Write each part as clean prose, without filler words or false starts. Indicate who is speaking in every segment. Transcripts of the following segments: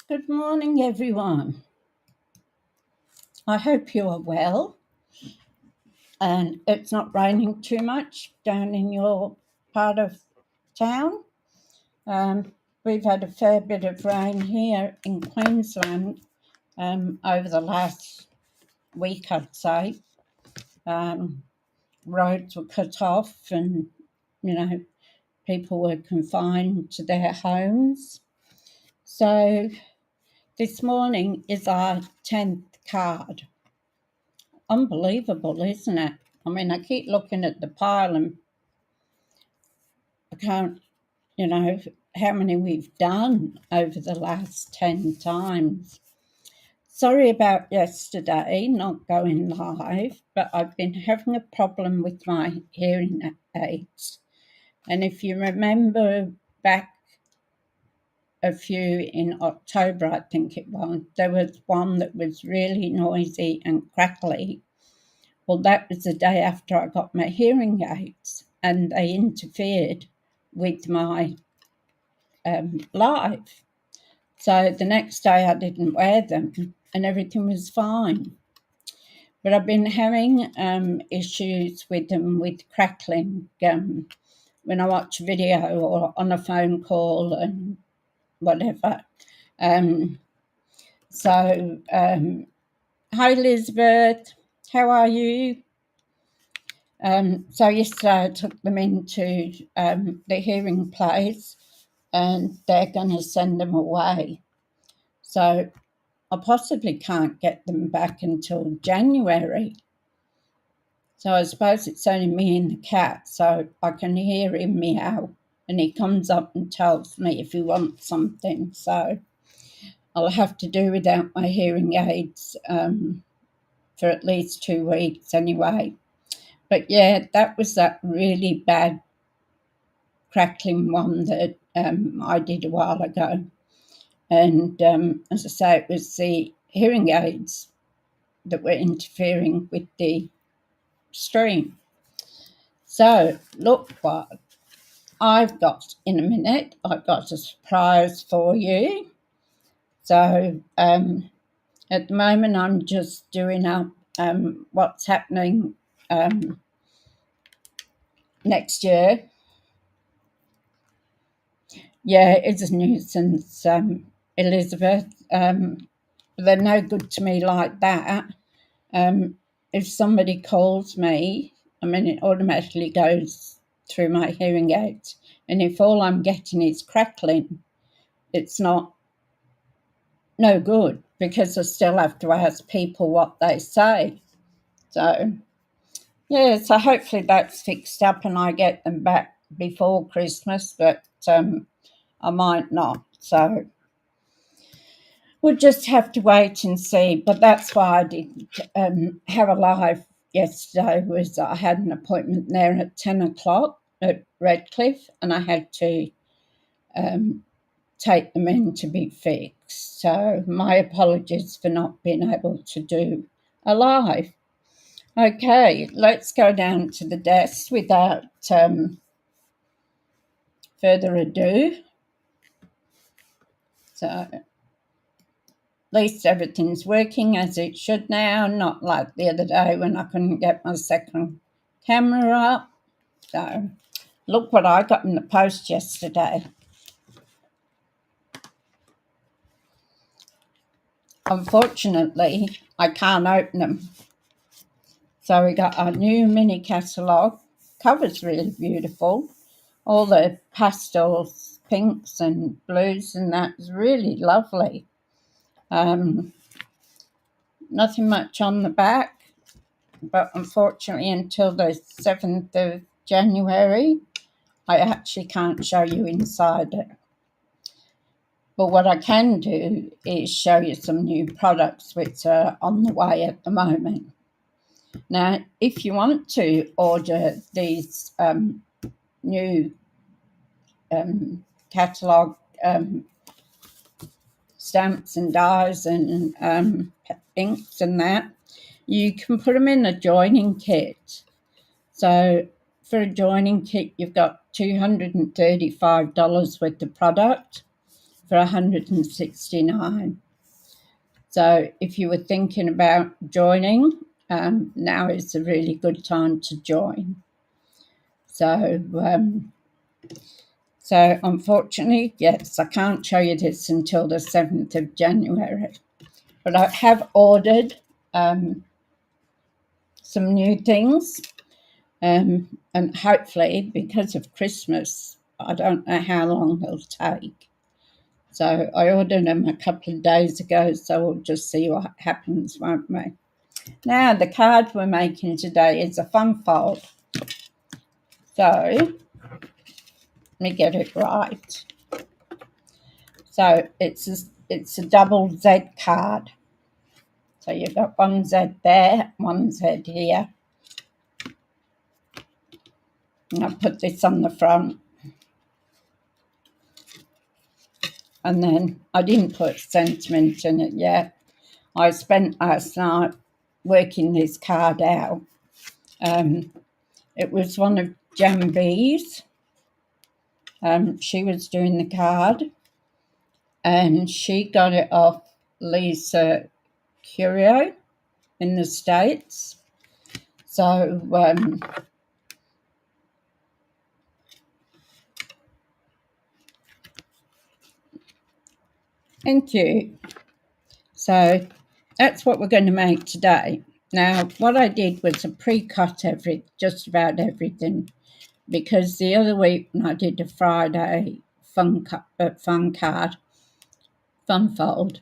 Speaker 1: Good morning, everyone. I hope you are well and it's not raining too much down in your part of town. Um, we've had a fair bit of rain here in Queensland over the last week, I'd say. Um, Roads were cut off and, you know, people were confined to their homes. So this morning is our 10th card. Unbelievable, isn't it? I mean, I keep looking at the pile and I can't, you know, how many we've done over the last 10 times. Sorry about yesterday not going live, but I've been having a problem with my hearing aids. And if you remember back a few in October, I think it was, there was one that was really noisy and crackly. Well, that was the day after I got my hearing aids, and they interfered with my live. So the next day I didn't wear them, and everything was fine. But I've been having issues with them with crackling when I watch a video or on a phone call and whatever. Um, Hi Elizabeth, how are you? So yesterday I took them into the hearing place and they're going to send them away. So I possibly can't get them back until January. So I suppose it's only me and the cat, so I can hear him meow and he comes up and tells me if he wants something. So I'll have to do without my hearing aids for at least 2 weeks anyway. But yeah, that was that really bad crackling one that I did a while ago. And as I say, it was the hearing aids that were interfering with the stream. So look what I've got in a minute. I've got a surprise for you. So at the moment, I'm just doing up what's happening next year. Yeah, it's a nuisance, Elizabeth. They're no good to me like that. If somebody calls me, I mean, it automatically goes through my hearing aids. And if all I'm getting is crackling, it's no good because I still have to ask people what they say. So, yeah, so hopefully that's fixed up and I get them back before Christmas, but I might not. So we'll just have to wait and see. But that's why I didn't have a live yesterday, was I had an appointment there at 10 o'clock at Redcliffe and I had to take them in to be fixed. So my apologies for not being able to do a live. Okay, let's go down to the desk without further ado. So at least everything's working as it should now, not like the other day when I couldn't get my second camera up. So look what I got in the post yesterday. Unfortunately, I can't open them. So we got our new mini catalogue. Cover's really beautiful. All the pastels, pinks and blues, and that's really lovely. Nothing much on the back, but unfortunately until the 7th of January, I actually can't show you inside it. But what I can do is show you some new products which are on the way at the moment. Now, if you want to order these new catalogue stamps and dies and inks and that, you can put them in a joining kit. So for a joining kit, you've got $235 worth of product. for $169. So if you were thinking about joining, now is a really good time to join. So unfortunately, yes, I can't show you this until the 7th of January. But I have ordered some new things, and hopefully, because of Christmas, I don't know how long they'll take. So I ordered them a couple of days ago, so we'll just see what happens, won't we? Now, the card we're making today is a fun fold. So, let me get it right. So, it's a double Z card. So, you've got one Z there, one Z here. And I'll put this on the front. And then I didn't put sentiment in it yet. I spent last night working this card out. It was one of Jan B's. She was doing the card, and she got it off Lisa Curio in the States. So thank you. So that's what we're going to make today. Now, what I did was I pre-cut just about everything, because the other week when I did the Friday fun fold,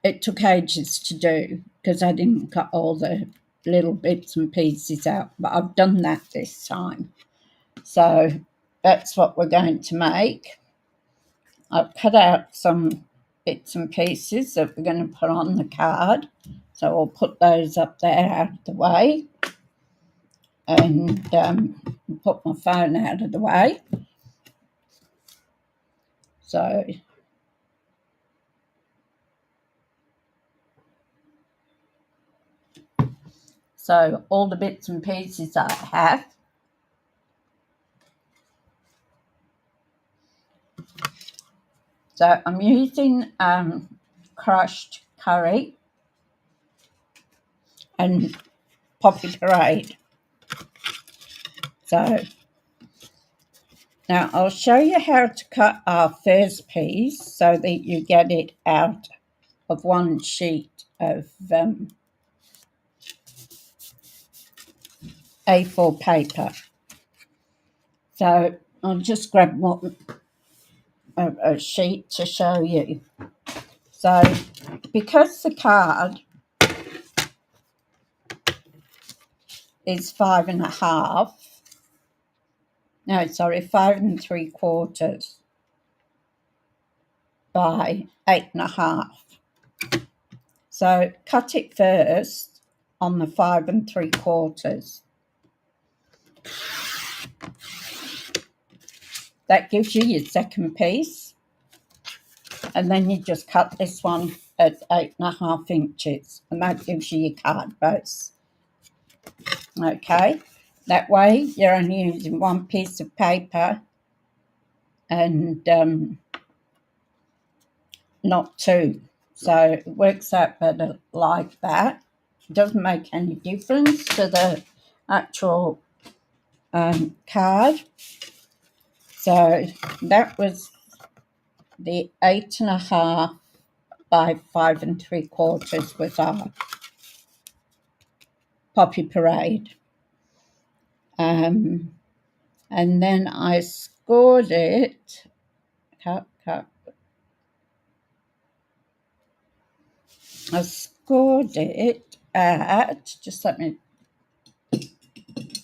Speaker 1: it took ages to do because I didn't cut all the little bits and pieces out, but I've done that this time. So that's what we're going to make. I've cut out some bits and pieces that we're going to put on the card. So I'll put those up there out of the way, and put my phone out of the way. So all the bits and pieces I have. So I'm using crushed curry and Poppy Parade. So now I'll show you how to cut our first piece so that you get it out of one sheet of A4 paper. So I'll just grab a sheet to show you. So because the card is 5 3/4 by 8 1/2. So cut it first on the 5 3/4. That gives you your second piece. And then you just cut this one at 8 1/2 inches, and that gives you your card base. Okay, that way you're only using one piece of paper and not two. So it works out better like that. It doesn't make any difference to the actual card. So that was the 8 1/2 by 5 3/4 with our Poppy Parade. And then I scored it. Cut. I scored it at,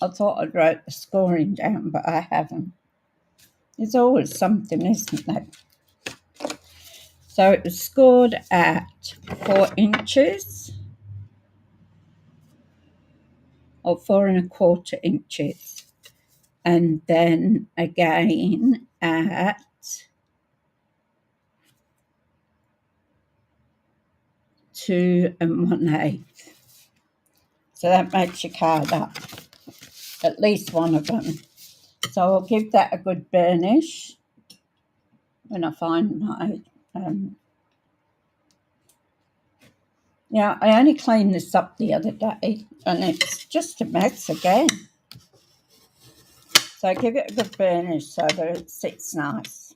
Speaker 1: I thought I'd write the scoring down, but I haven't. There's always something, isn't there? So it was scored at 4 inches or 4 1/4 inches. And then again at 2 1/8. So that makes your card up, at least one of them. So I'll give that a good burnish. when I find my... yeah, I only cleaned this up the other day and it's just a mess again. So give it a good burnish so that it sits nice.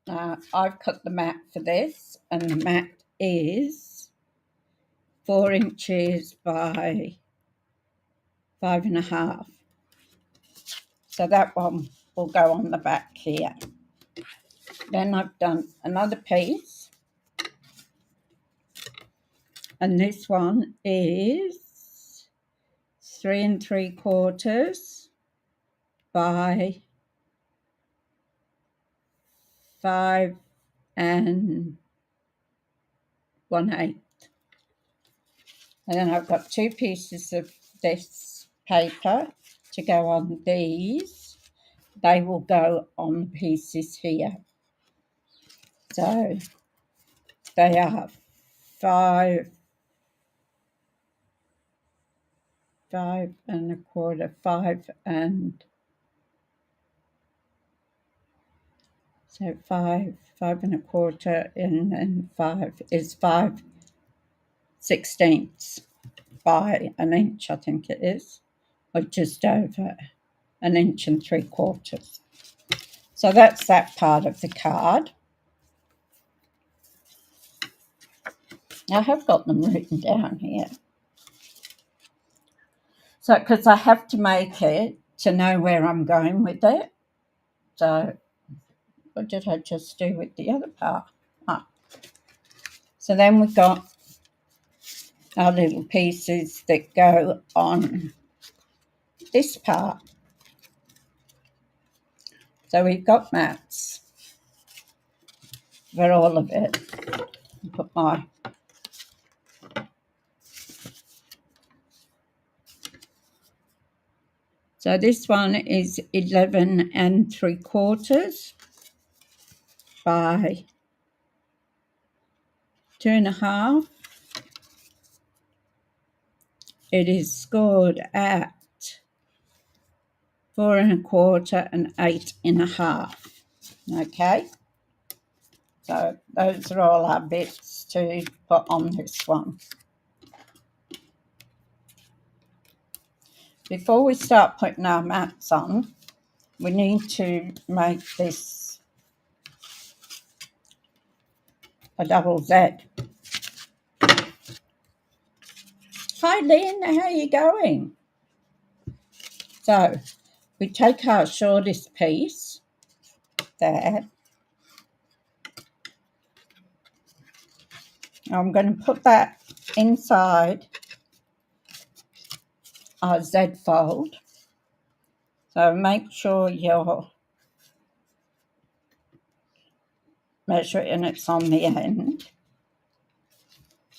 Speaker 1: Now, I've cut the mat for this, and the mat is 4 inches by 5.5. So that one will go on the back here. Then I've done another piece, and this one is 3 3/4 by 5 1/8. And then I've got 2 pieces of this paper to go on these. They will go on the pieces here. So they are 5 1/4, 5 and... so 5 1/4, and then 5 is 5/16 by 1 inch, I think it is, or just over 1 3/4 inches. So that's that part of the card. I have got them written down here. So, because I have to make it to know where I'm going with it. So, what did I just do with the other part? Ah. So then we've got our little pieces that go on this part. So we've got mats for all of it. Put my... so this one is 11 3/4 by 2.5. It is scored at 4 1/4 and 8.5. Okay, so those are all our bits to put on this one. Before we start putting our mats on, we need to make this a double Z. Hi Lynn, how are you going? So we take our shortest piece there. I'm going to put that inside our Z fold. So make sure you're measuring it's on the end.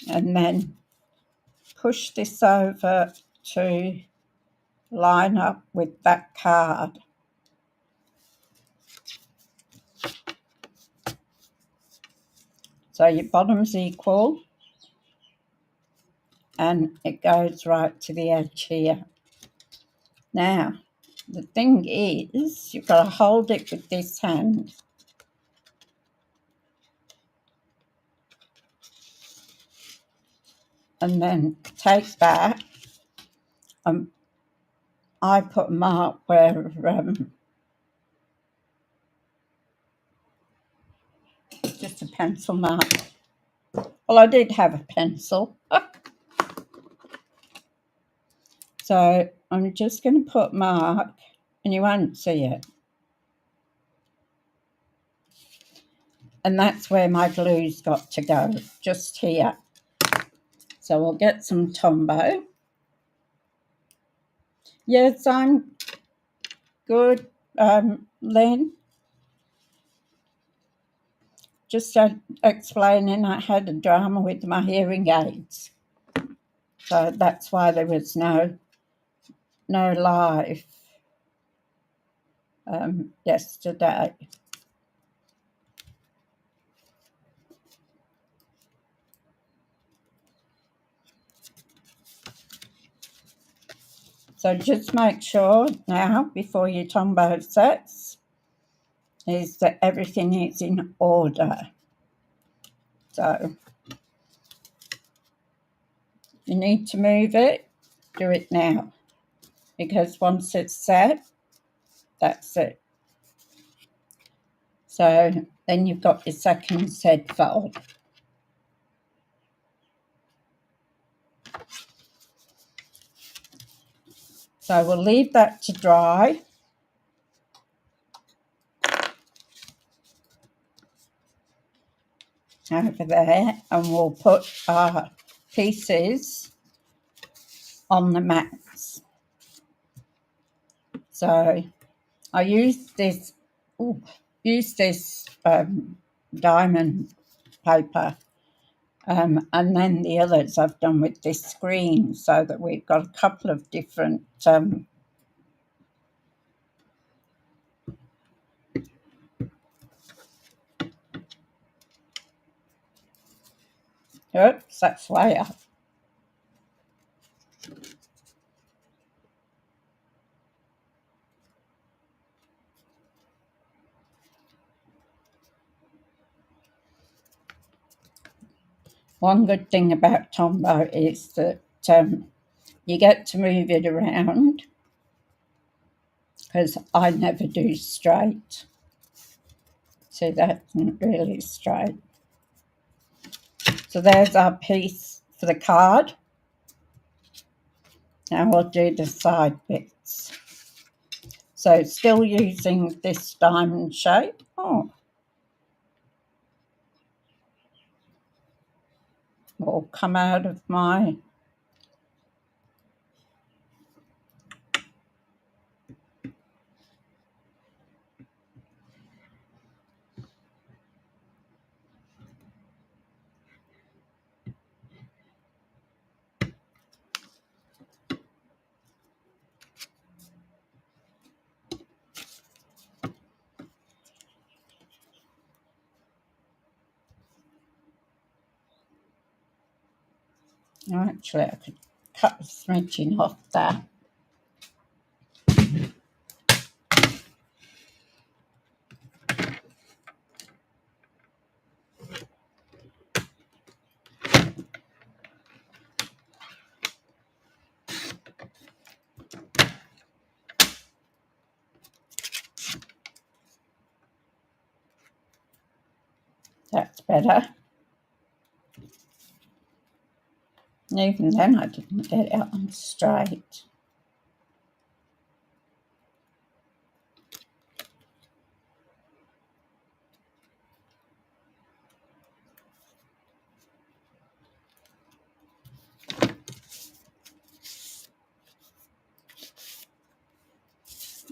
Speaker 1: And then push this over to line up with that card. So your bottom's equal and it goes right to the edge here. Now, the thing is, you've got to hold it with this hand. And then take that. I put a mark where, just a pencil mark. Well, I did have a pencil. So I'm just going to put mark, and you won't see it. And that's where my glue's got to go, just here. So we'll get some Tombow. Yes, I'm good, Lynn. Just explaining I had a drama with my hearing aids. So that's why there was no live yesterday. So just make sure now, before your Tombow sets, is that everything is in order. So you need to move it, do it now, because once it's set, that's it. So then you've got your second set fold. So we'll leave that to dry. Over there, and we'll put our pieces on the mats. So I use this diamond paper, and then the others I've done with this screen, so that we've got a couple of different oops, that's way up. One good thing about Tombow is that you get to move it around, because I never do straight. So that's not really straight. So there's our piece for the card. Now we'll do the side bits. So still using this diamond shape. Oh, will come out of my actually I could cut the smidging off there. That's better. And even then I didn't get it on straight.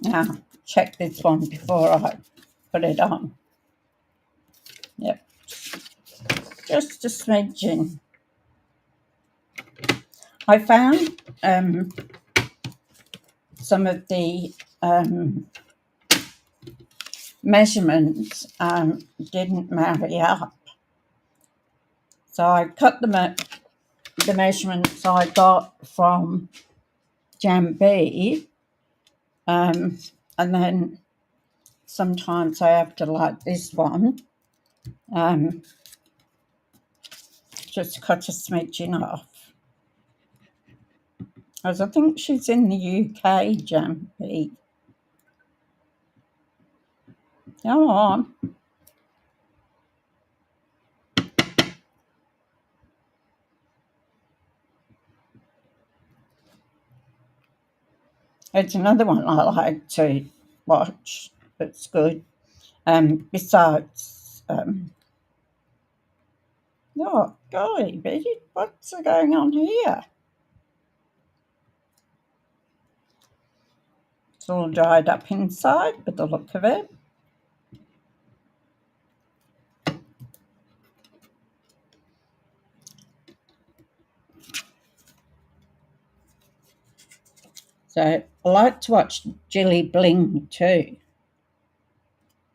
Speaker 1: Now check this one before I put it on. Yep, just a smidgen. I found some of the measurements didn't marry up. So I cut the measurements I got from Jam B, and then sometimes I have to, like this one, just cut a smidgen off. As I think she's in the UK, Jam B. Come on. It's another one I like to watch. It's good. Besides, oh, golly, Betty, what's going on here? It's all dried up inside with the look of it. So I like to watch Jilly Bling too,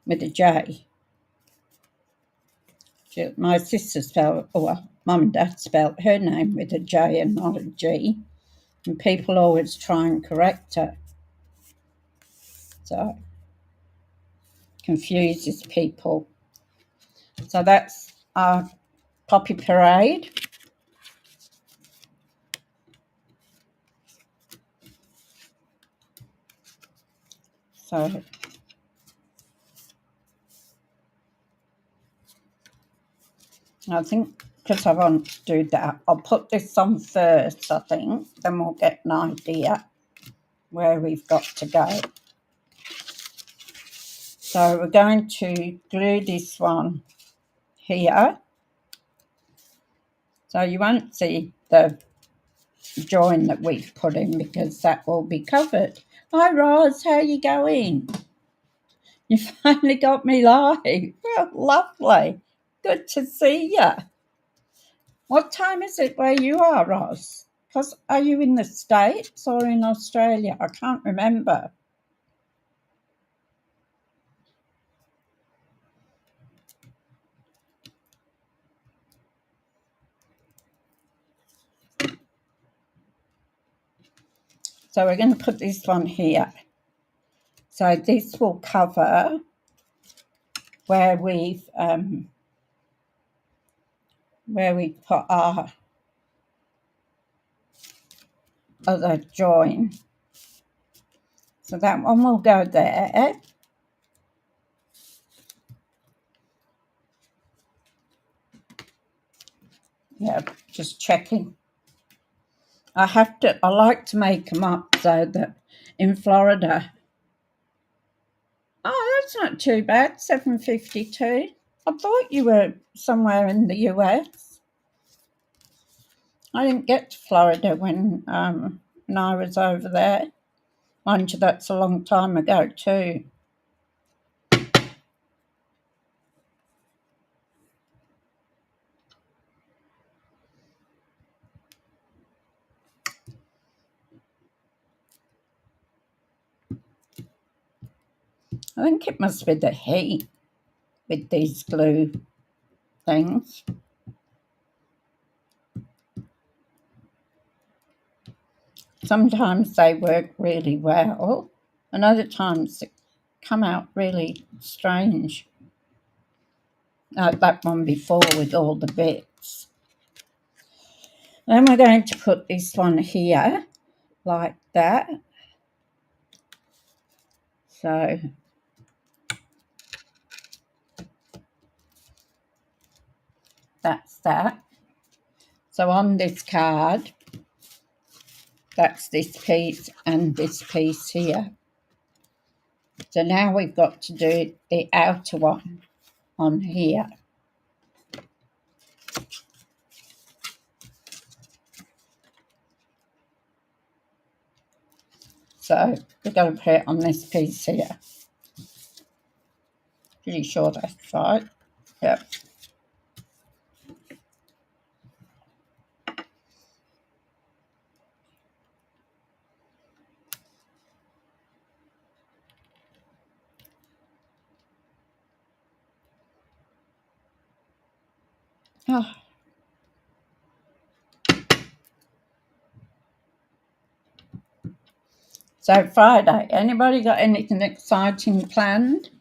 Speaker 1: with a J. My sister spelled, well, Mum and Dad spelled her name with a J and not a G. And people always try and correct her. So confuses people. So that's our Poppy Parade. So I think because I want to do that, I'll put this on first, I think. Then we'll get an idea where we've got to go. So we're going to glue this one here. So you won't see the join that we've put in because that will be covered. Hi Roz, how you going? You finally got me live. Well, lovely. Good to see you. What time is it where you are, Roz? Because are you in the States or in Australia? I can't remember. So we're going to put this one here. So this will cover where we've put our other join. So that one will go there. Yeah, just checking. I like to make them up so that in Florida. Oh, that's not too bad, 7.52. I thought you were somewhere in the US. I didn't get to Florida when I was over there. Mind you, that's a long time ago too. I think it must be the heat with these glue things. Sometimes they work really well, and other times they come out really strange. Like that one before with all the bits. Then we're going to put this one here, like that. So that's that. So on this card, that's this piece and this piece here. So now we've got to do the outer one on here. So we've got to put it on this piece here. Pretty sure that's right. Yep. Oh. So Friday, anybody got anything exciting planned?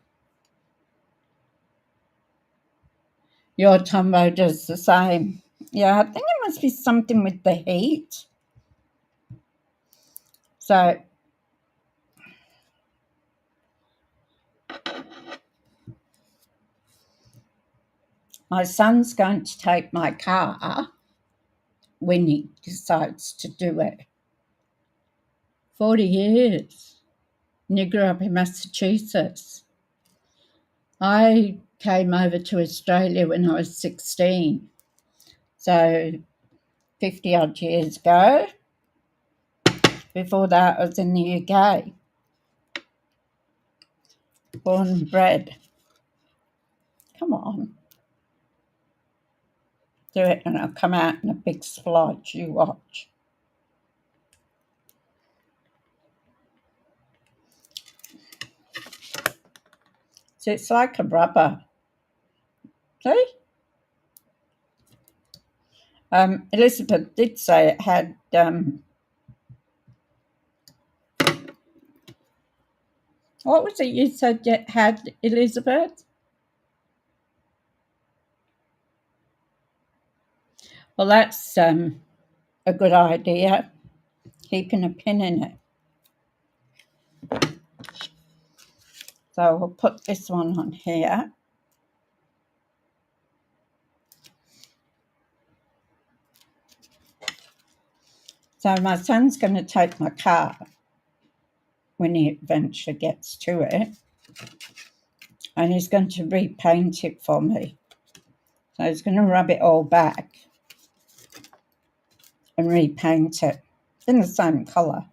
Speaker 1: Your Tombo does the same. Yeah, I think it must be something with the heat. So my son's going to take my car when he decides to do it. 40 years. And you grew up in Massachusetts. I came over to Australia when I was 16. So 50 odd years ago. Before that, I was in the UK. Born and bred. Come on. Do it and I'll come out in a big splodge. You watch. So it's like a rubber. See? Elizabeth did say it had What was it you said you had, Elizabeth? Well, that's a good idea, keeping a pin in it. So we'll put this one on here. So my son's going to take my car when he eventually gets to it, and he's going to repaint it for me. So he's going to rub it all back and repaint it in the same colour.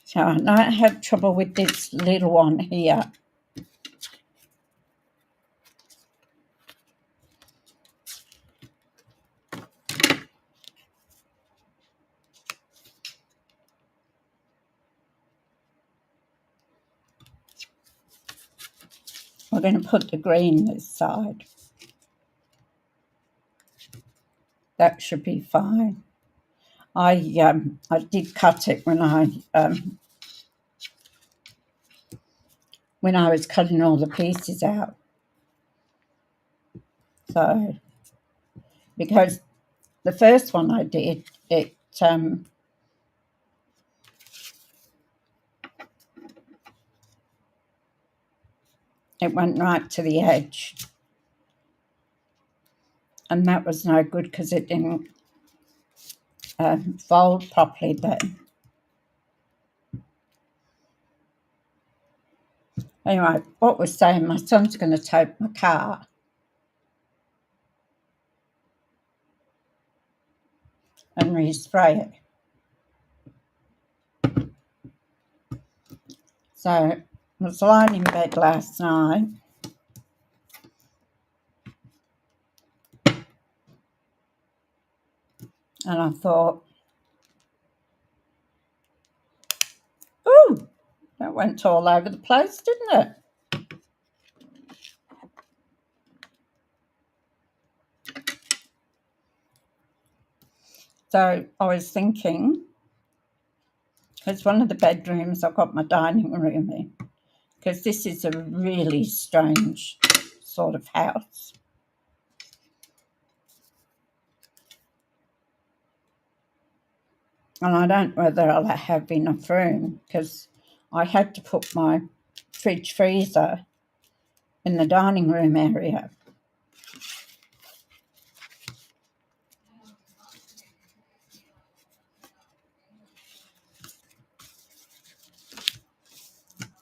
Speaker 1: So I know I have trouble with this little one here. We're going to put the green this side. That should be fine. I did cut it when I was cutting all the pieces out. So because the first one I did, it went right to the edge, and that was no good because it didn't fold properly then. Anyway, what we're saying, my son's going to take my car and respray it. So I was lying in bed last night, and I thought, ooh, that went all over the place, didn't it? So I was thinking, because one of the bedrooms I've got my dining room in, because this is a really strange sort of house. And I don't know whether I'll have enough room, because I had to put my fridge freezer in the dining room area.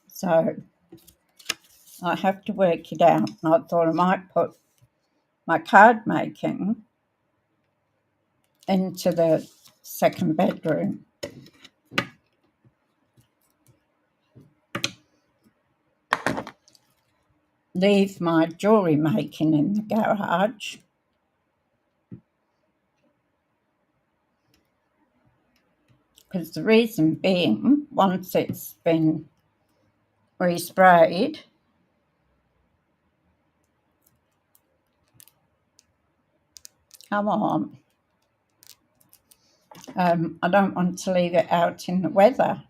Speaker 1: So I have to work it out. And I thought I might put my card making into the second bedroom. Leave my jewellery making in the garage. Because the reason being, once it's been resprayed, come on, I don't want to leave it out in the weather,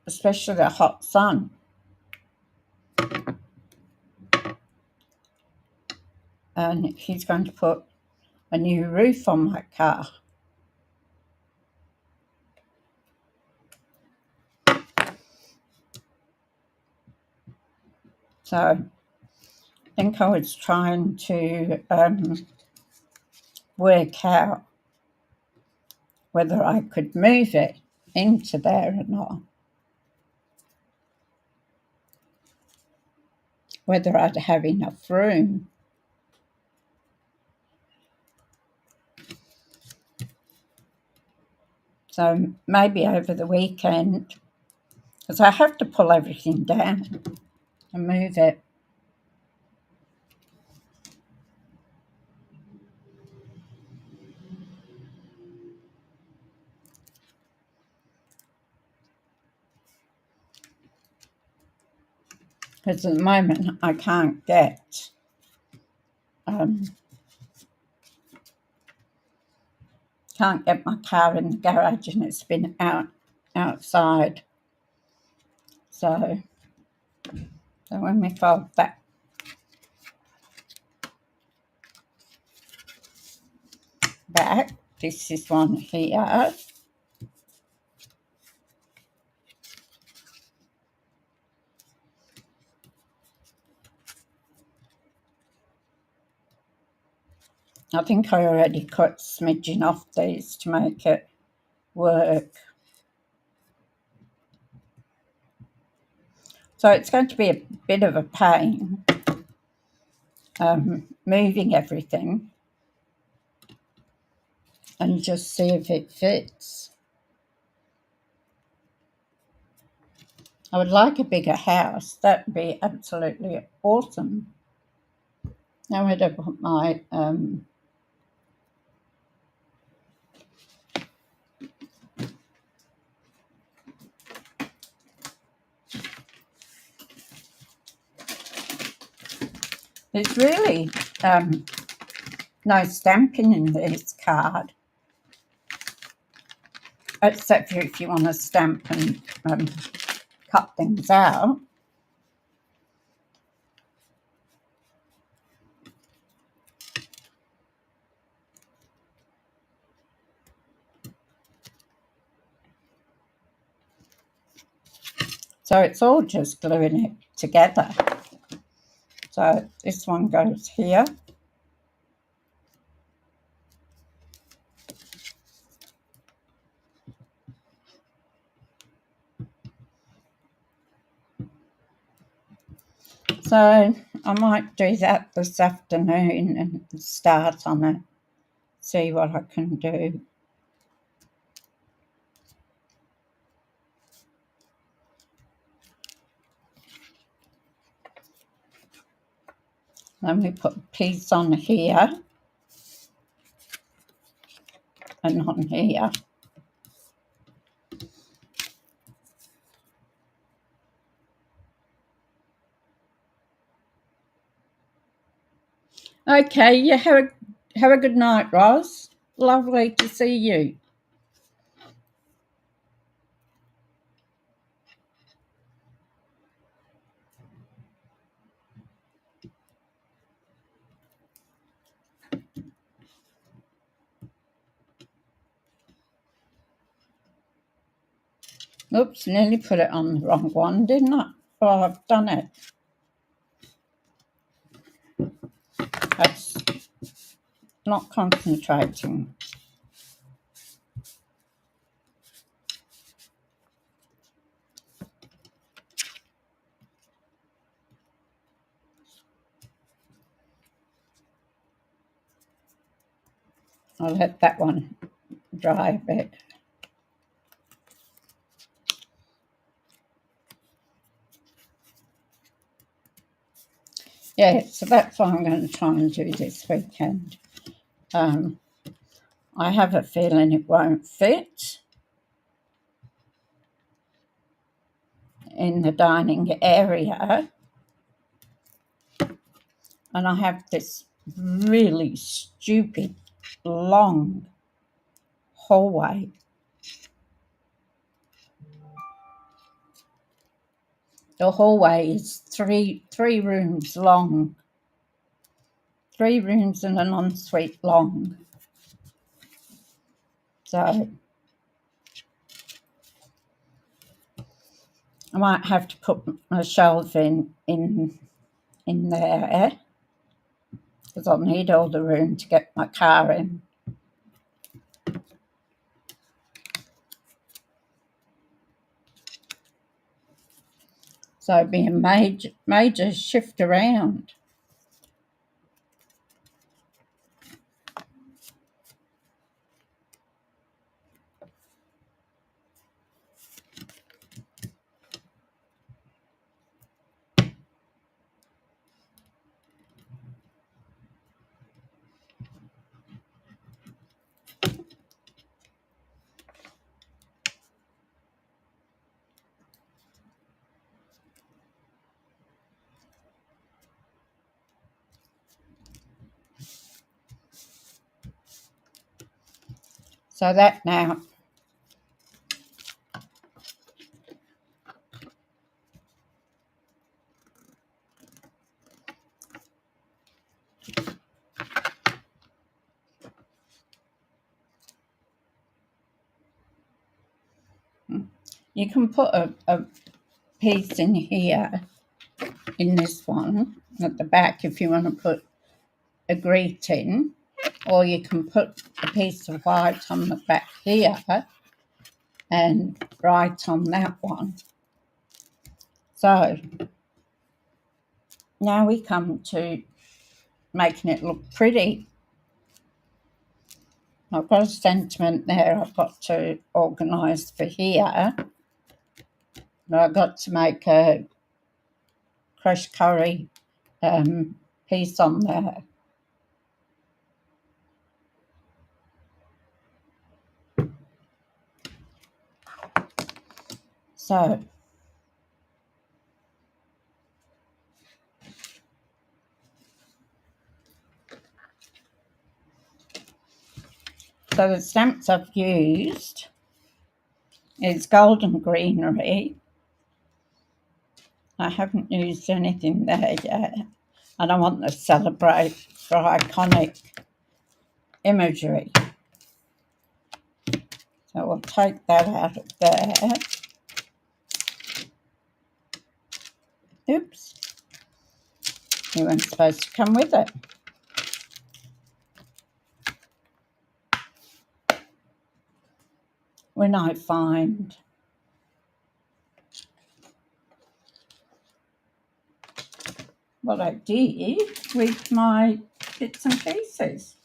Speaker 1: especially the hot sun. And he's going to put a new roof on my car. So I think I was trying to work out whether I could move it into there or not. Whether I'd have enough room. So maybe over the weekend, because I have to pull everything down and move it. Because at the moment I can't get Can't get my car in the garage and it's been outside. So when we fold that back, this is one here. I think I already cut smidging off these to make it work. So it's going to be a bit of a pain moving everything and just see if it fits. I would like a bigger house. That would be absolutely awesome. Now where to put my there's really no stamping in this card, except for if you want to stamp and cut things out. So it's all just gluing it together. So this one goes here. So I might do that this afternoon and start on it, see what I can do. Then we put a piece on here and on here. Okay, you have a good night, Roz. Lovely to see you. Oops, nearly put it on the wrong one, didn't I? Oh, I've done it. That's not concentrating. I'll let that one dry a bit. Yeah, so that's what I'm going to try and do this weekend. I have a feeling it won't fit in the dining area. And I have this really stupid long hallway. The hallway is three rooms long. 3 rooms and an ensuite long. So I might have to put my shelf in there because I'll need all the room to get my car in. So it'd be a major shift around. So that now you can put a piece in here, in this one, at the back, if you want to put a greeting, or you can put a piece of white on the back here and write on that one. So now we come to making it look pretty. I've got a sentiment there I've got to organise for here. And I've got to make a crushed curry piece on there. So the stamps I've used is Golden Greenery. I haven't used anything there yet. And I want to celebrate for iconic imagery. So we'll take that out of there. Oops. You weren't supposed to come with it. When I find what I did with my bits and pieces.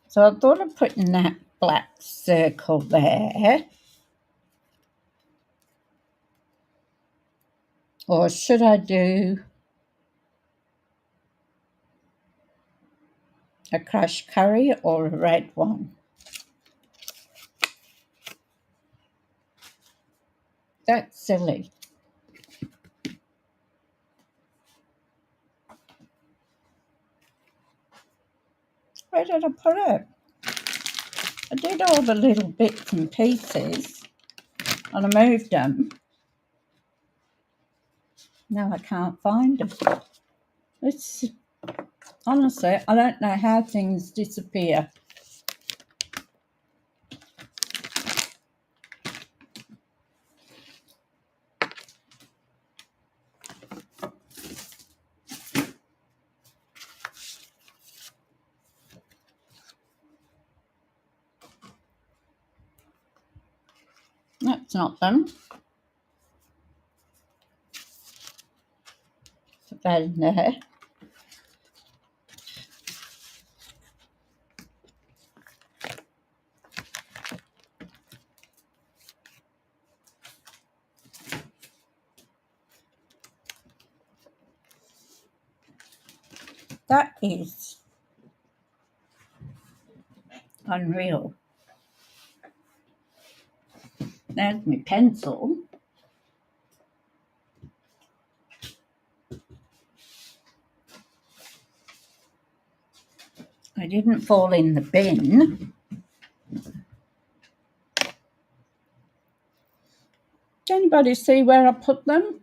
Speaker 1: So I thought of putting that black circle there. Or should I do a crushed curry or a red one? That's silly. Where did I put it? I did all the little bits and pieces and I moved them. Now I can't find them. It's honestly, I don't know how things disappear. That's not them. Put that in there. That is unreal. There's my pencil. I didn't fall in the bin. Does anybody see where I put them?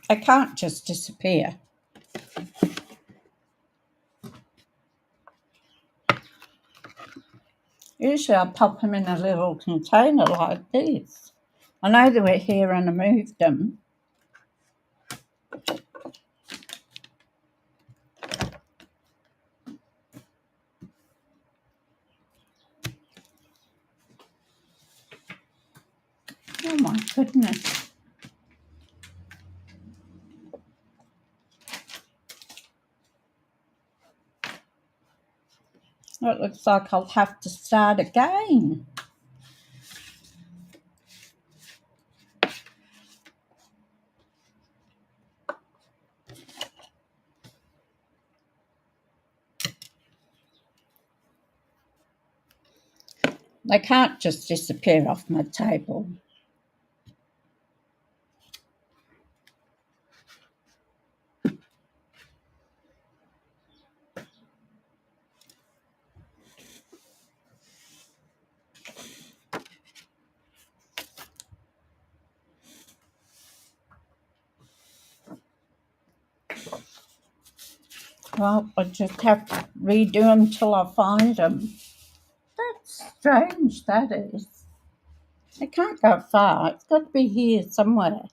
Speaker 1: They can't just disappear. Usually I pop them in a little container like this. I know they were here and I moved them. Oh my goodness. Oh, it looks like I'll have to start again. They can't just disappear off my table. Well, I just have to redo them till I find them. That's strange, that is. It can't go far. It's got to be here somewhere.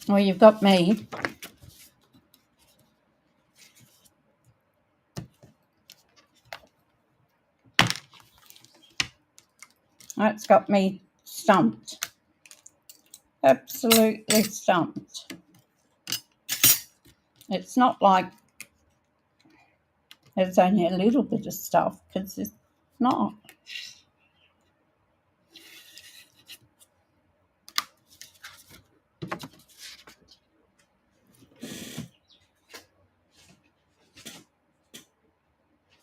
Speaker 1: Well, you've got me. That's got me stumped. Absolutely stumped. It's not like there's only a little bit of stuff, because it's not.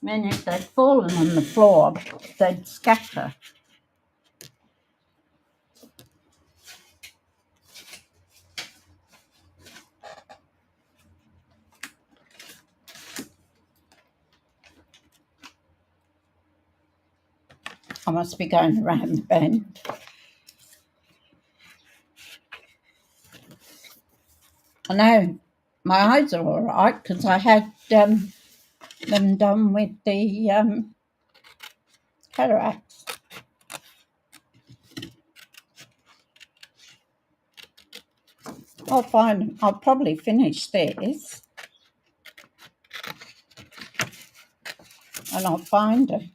Speaker 1: I mean, if they'd fallen on the floor, they'd scatter. I must be going around the bend. I know my eyes are all right, because I had them done with the cataracts. I'll find them. I'll probably finish this and I'll find them.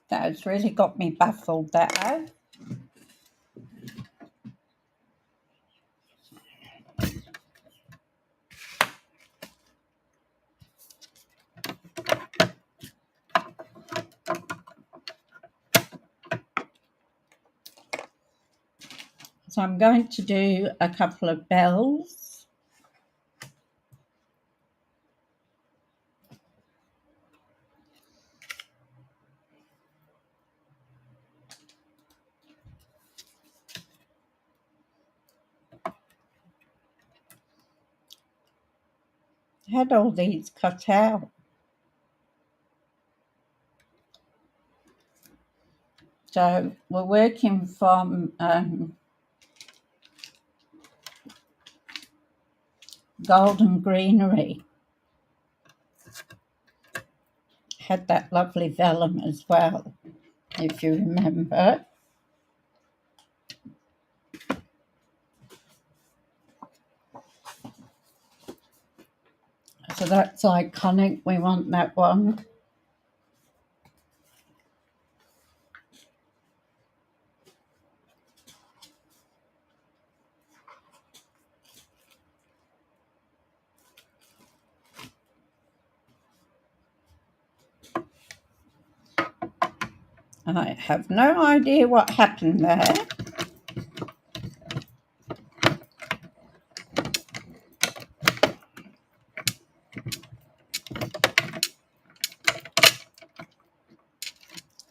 Speaker 1: That has really got me baffled, that has. So I'm going to do a couple of bells. I had all these cut out. So we're working from Golden Greenery. Had that lovely vellum as well, if you remember. So that's iconic. We want that one. I have no idea what happened there.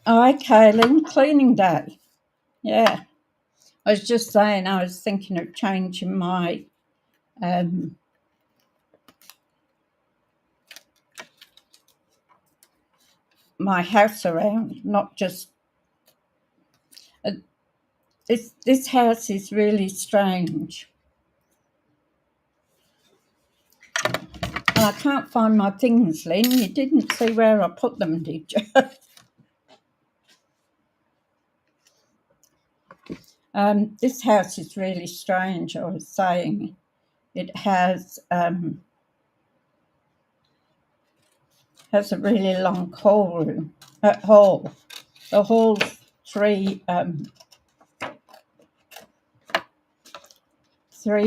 Speaker 1: Oh, okay, Lynn, cleaning day. Yeah. I was just saying, I was thinking of changing my my house around, not just... This house is really strange. And I can't find my things, Lynn. You didn't see where I put them, did you? This house is really strange, I was saying. It has a really long hall. The hall's three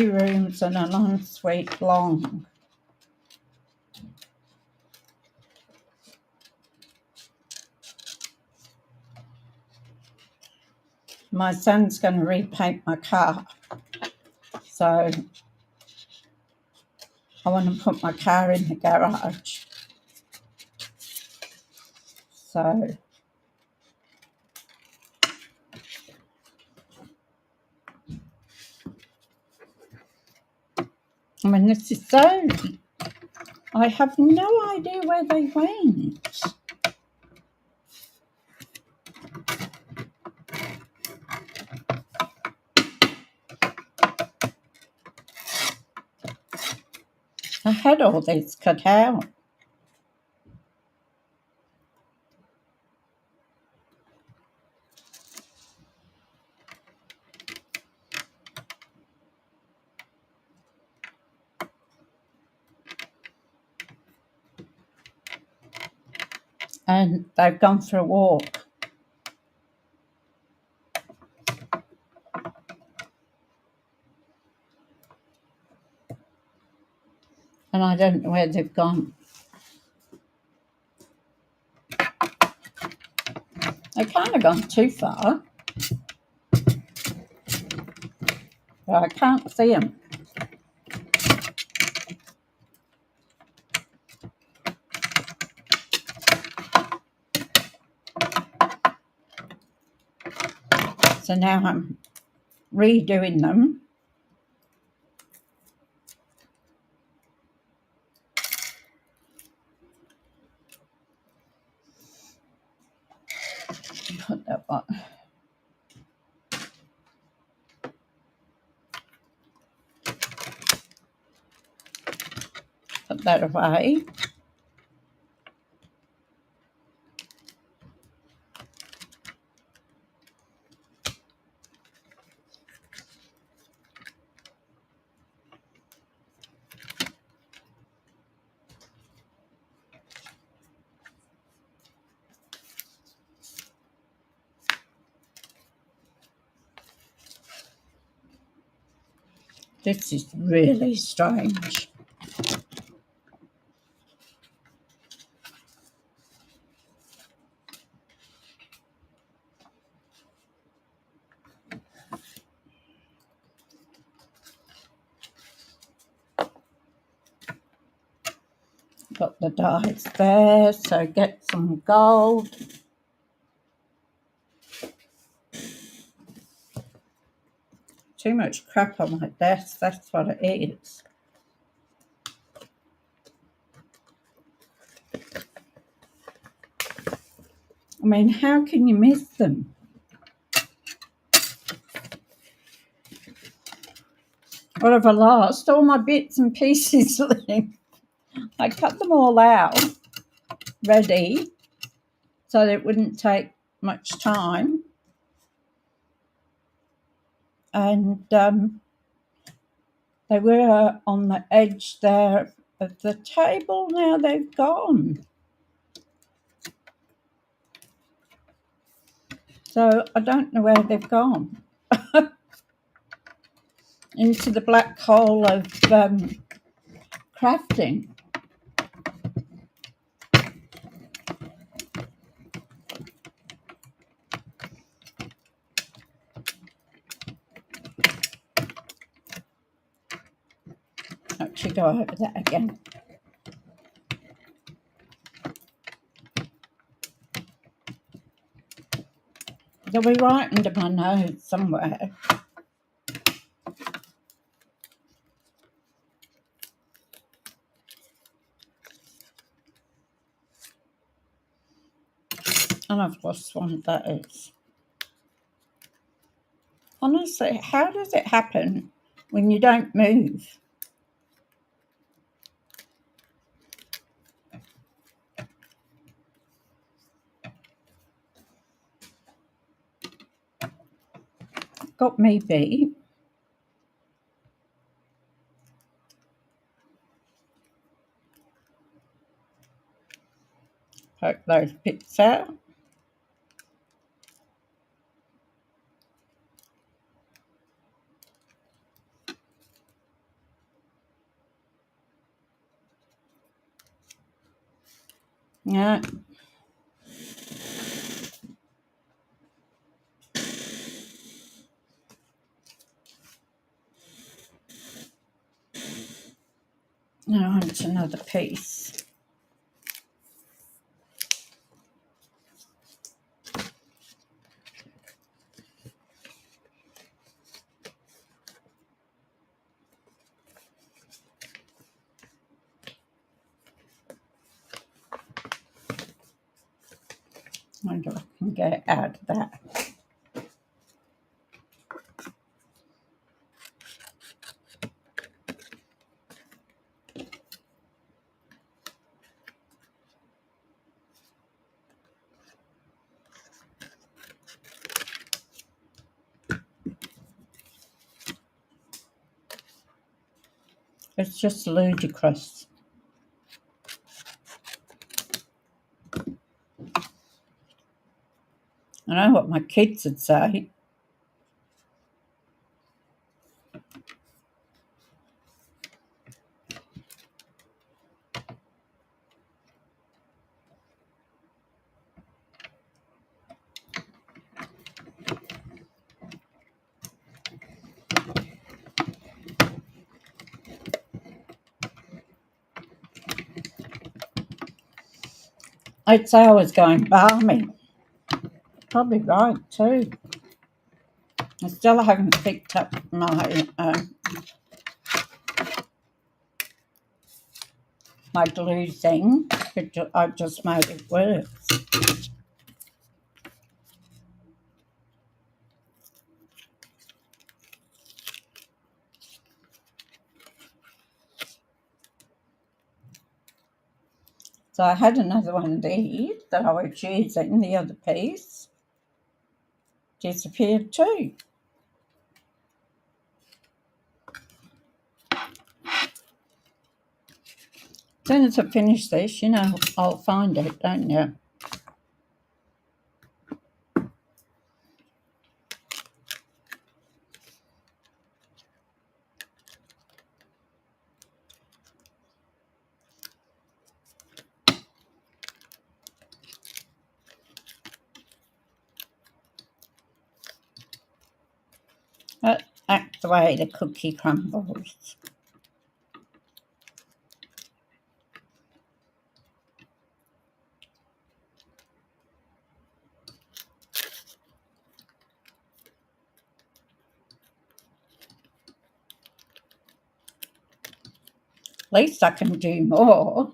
Speaker 1: rooms and an ensuite long. My son's going to repaint my car, so I want to put my car in the garage. So I mean, this is so... I have no idea where they went. I had all these cut out. And they've gone for a walk. And I don't know where they've gone. They can't have gone too far. But I can't see them. So now I'm redoing them. Put that one. Put that away. This is really strange. Got the dies there, so get some gold. Too much crap on my desk, that's what it is. I mean, how can you miss them? What have I lost? All my bits and pieces. I cut them all out, ready, so that it wouldn't take much time. And they were on the edge there of the table. Now they've gone. So I don't know where they've gone. Into the black hole of crafting. Actually go over that again. They'll be right under my nose somewhere. And I've lost one of those. Honestly, how does it happen when you don't move? Got me beat. Poke those bits out. Yeah. Now onto another piece. I wonder if I can get it out of that. It's just ludicrous. I know what my kids would say. I'd say I was going balmy. Probably right too. I still haven't picked up my glue thing. I've just made it worse. So I had another one of these that I was using, the other piece. Disappeared too. As soon as I finish this, you know, I'll find it, don't you? That's the way the cookie crumbles. At least I can do more.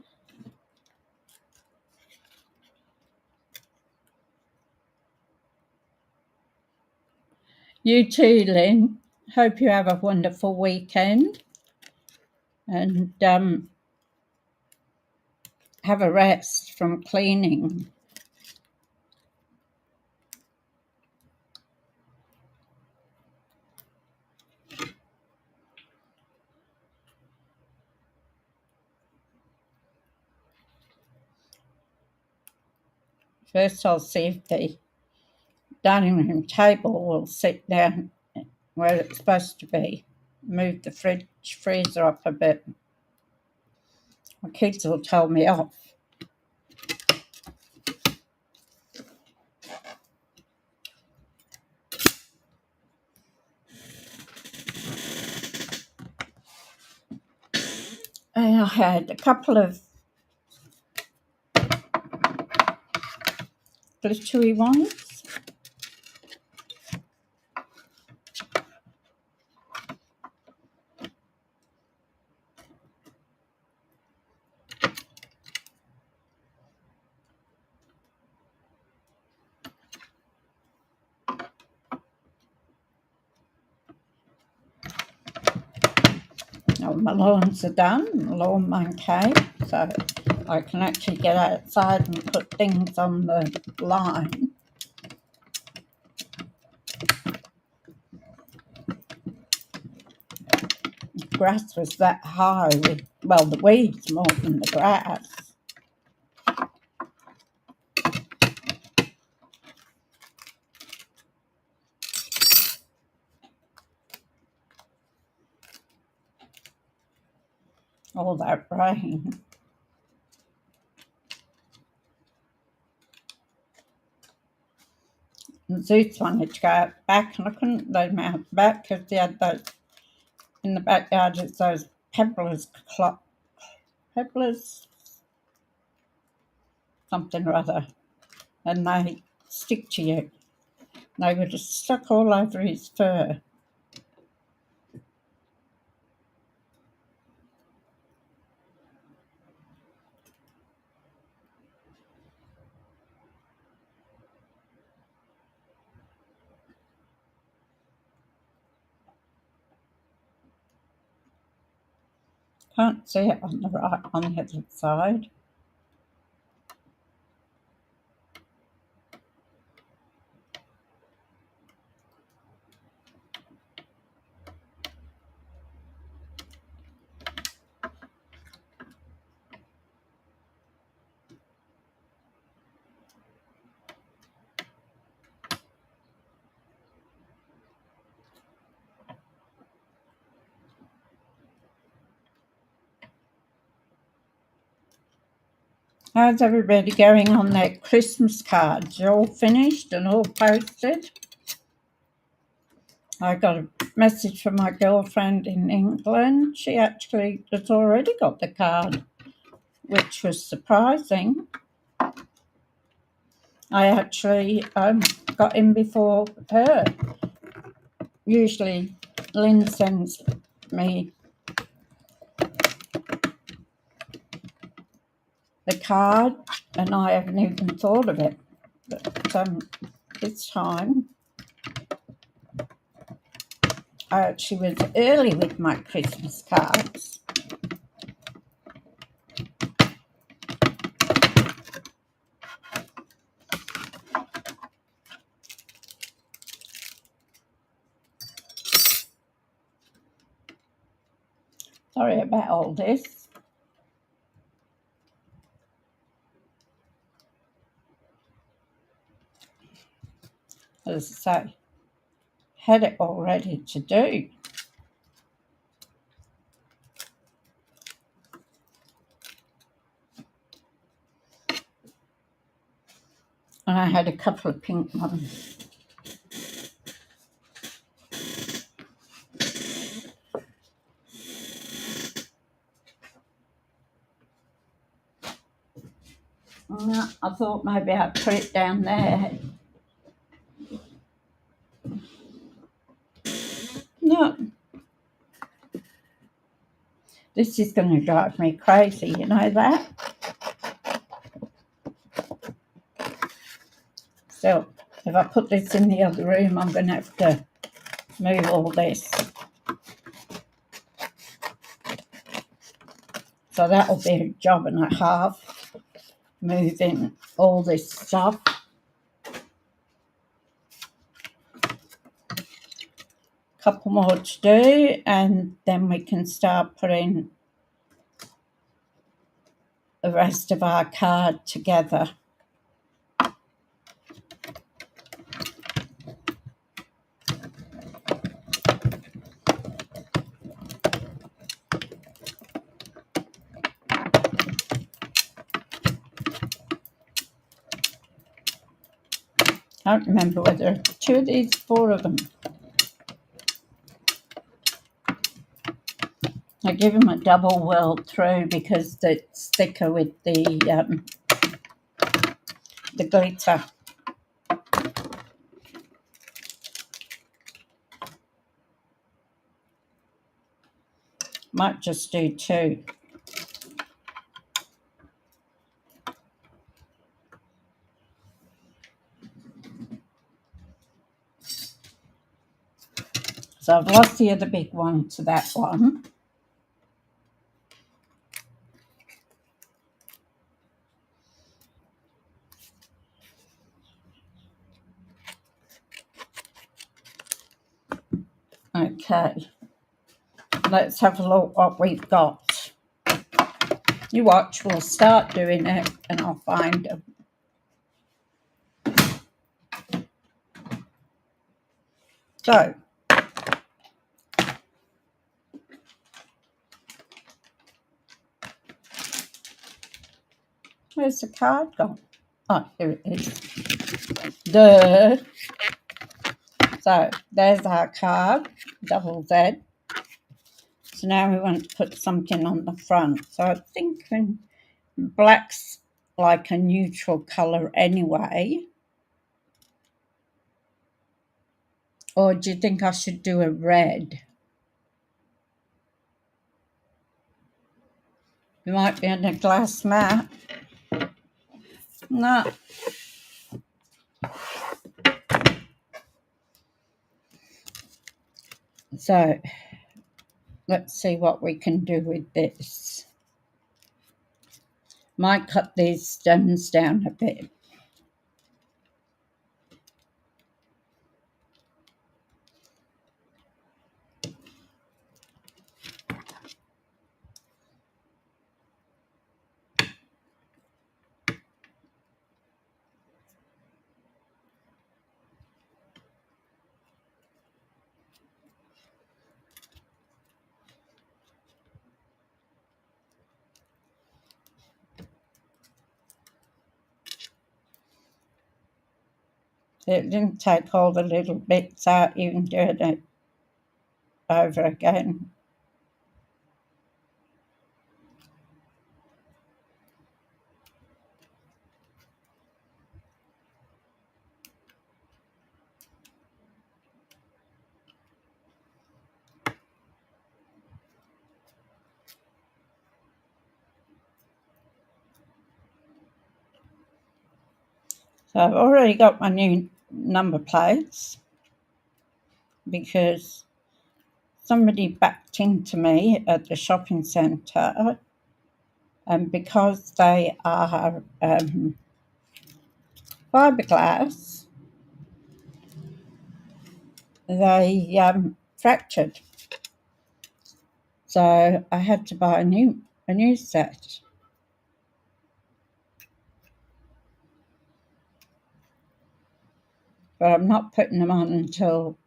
Speaker 1: You too, Lynn. Hope you have a wonderful weekend and have a rest from cleaning. First, I'll see if the dining room table will sit down where it's supposed to be. Move the freezer up a bit. My kids will tell me off. And I had a couple of glittery ones. my lawns are done, lawn man came, so I can actually get outside and put things on the line. The grass was that high with, well, the weeds more than the grass. All that rain. And Zeus wanted to go out back, and I couldn't let him out back because he had those, in the backyard, it's those pebblers, something or other, and they stick to you. They were just stuck all over his fur. Can't see it on the right, on the other side. How's everybody going on their Christmas cards? You're all finished and all posted? I got a message from my girlfriend in England. She actually has already got the card, which was surprising. I actually got in before her. Usually Lynn sends me the card and I haven't even thought of it. But this time I actually was early with my Christmas cards. Sorry about all this. As I say, had it all ready to do. And I had a couple of pink ones. I thought maybe I'd put it down there. No. This is going to drive me crazy, you know that? So if I put this in the other room, I'm going to have to move all this. So that'll be a job and a half, moving all this stuff. Couple more to do, and then we can start putting the rest of our card together. I don't remember whether 2 of these, 4 of them. I give them a double whirl through because it's thicker with the glitter. Might just do 2. So I've lost the other big one to that one. Okay, let's have a look what we've got. You watch, we'll start doing it and I'll find them. So, where's the card gone? Oh, here it is. Duh. So, there's our card, double Z. So now we want to put something on the front. So I'm thinking black's like a neutral colour anyway. Or do you think I should do a red? It might be in a glass mat. No. So let's see what we can do with this. Might cut these stems down a bit. It didn't take all the little bits out, even doing it over again. So I've already got my new number plates because somebody backed into me at the shopping centre, and because they are fiberglass, they fractured. So I had to buy a new set. But I'm not putting them on until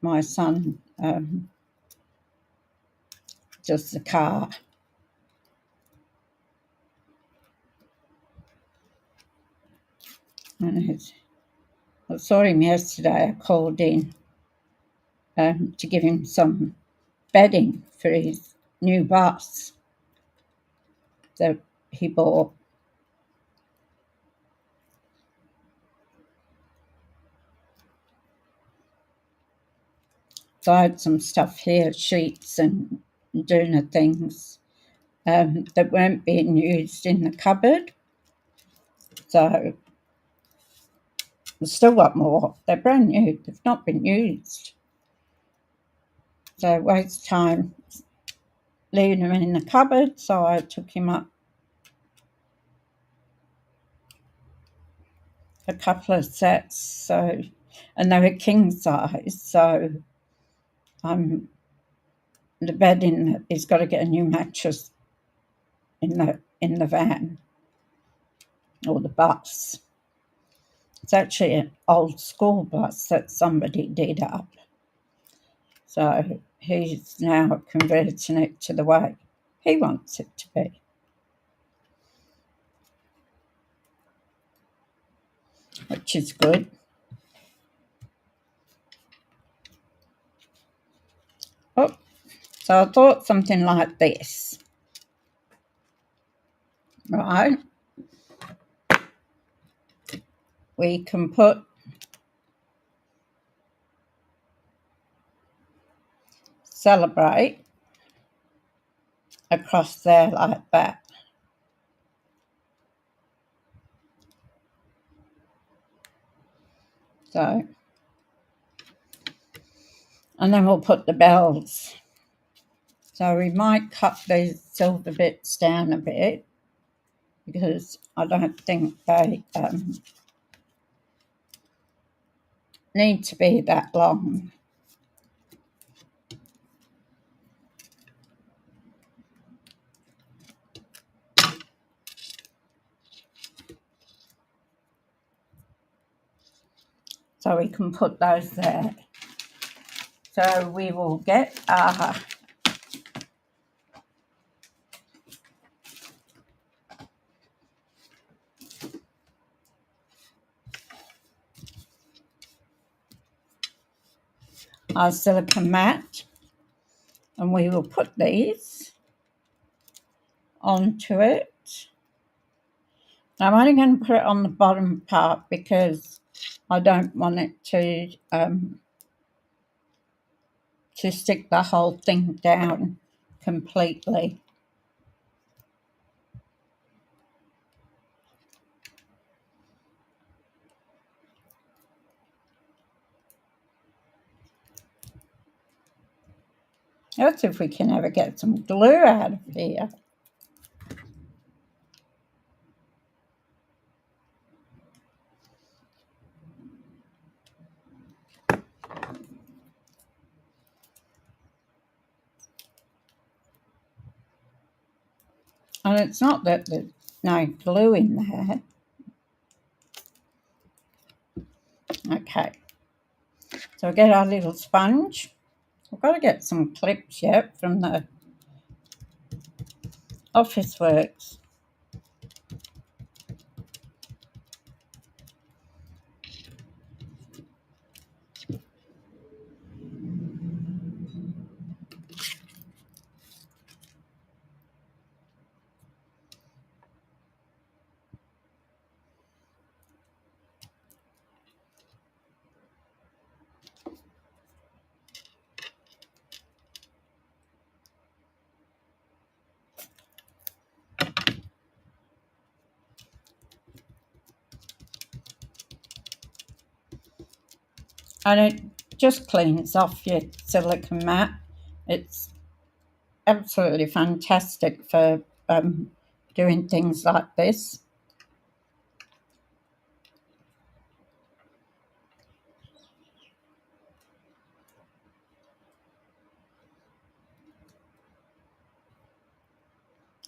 Speaker 1: my son does the car. And I saw him yesterday. I called in to give him some bedding for his new bus that he bought. So I had some stuff here, sheets and doona things that weren't being used in the cupboard. So I've still got more. They're brand new. They've not been used. So I waste time leaving them in the cupboard. So I took him up a couple of sets. So, and they were king size. So the bedding, he's got to get a new mattress in the van or the bus. It's actually an old school bus that somebody did up. So he's now converting it to the way he wants it to be. Which is good. Oh, so I thought something like this. Right. We can put celebrate across there like that. So, and then we'll put the bells. So we might cut these silver bits down a bit because I don't think they need to be that long. so we can put those there. So we will get our silicone mat, and we will put these onto it. I'm only going to put it on the bottom part because I don't want it to stick the whole thing down completely. Let's see if we can ever get some glue out of here. And it's not that there's no glue in there. Okay, so we get our little sponge. We've got to get some clips yet from the Office Works. And it just cleans off your silicone mat. It's absolutely fantastic for doing things like this.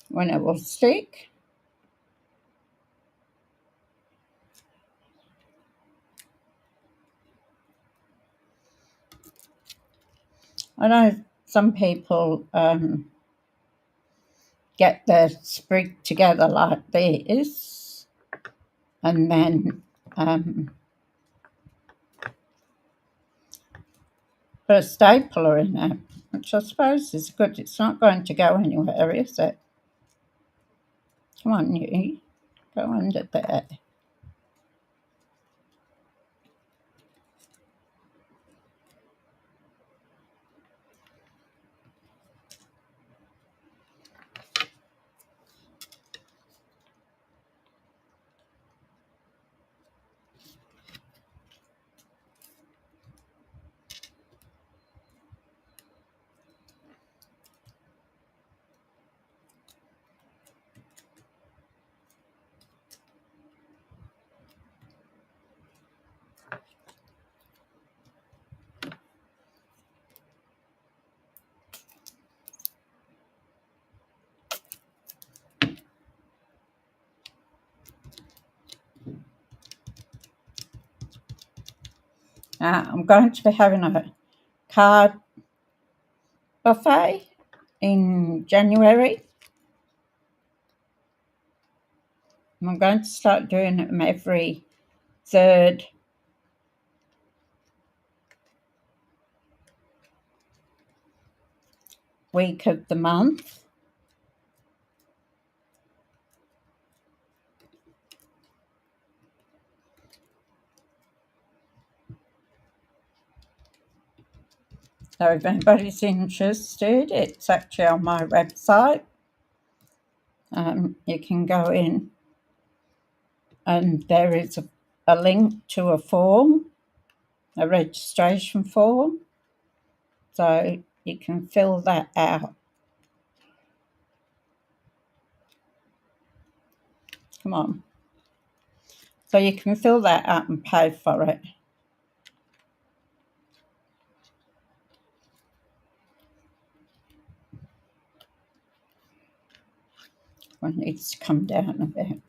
Speaker 1: When it will stick. I know some people get their sprig together like this and then put a stapler in it, which I suppose is good. It's not going to go anywhere, is it? Come on, you go under there. I'm going to be having a card buffet in January. I'm going to start doing them every third week of the month. So if anybody's interested, it's actually on my website. You can go in and there is a link to a form, a registration form. So you can fill that out. Come on. So you can fill that out and pay for it. It needs to come down a bit.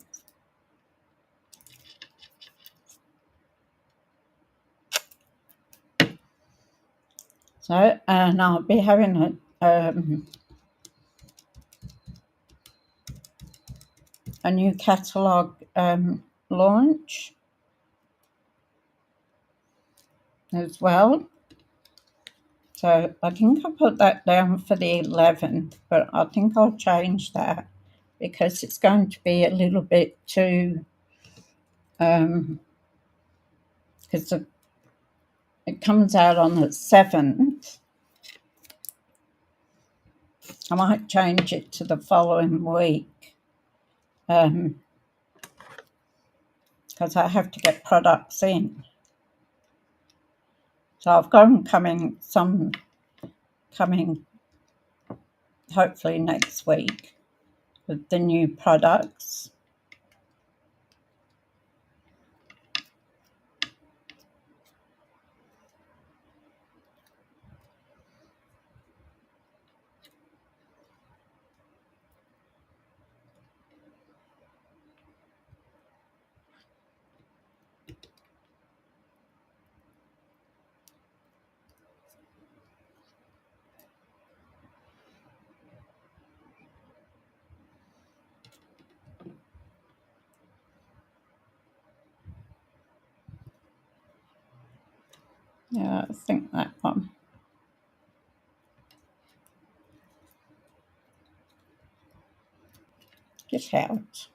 Speaker 1: So, and I'll be having a new catalogue launch as well. So I think I put that down for the 11th, but I think I'll change that because it's going to be a little bit too, because it comes out on the 7th. I might change it to the following week because I have to get products in. So I've got them coming hopefully next week with the new products. Yeah, I think that one. Get out.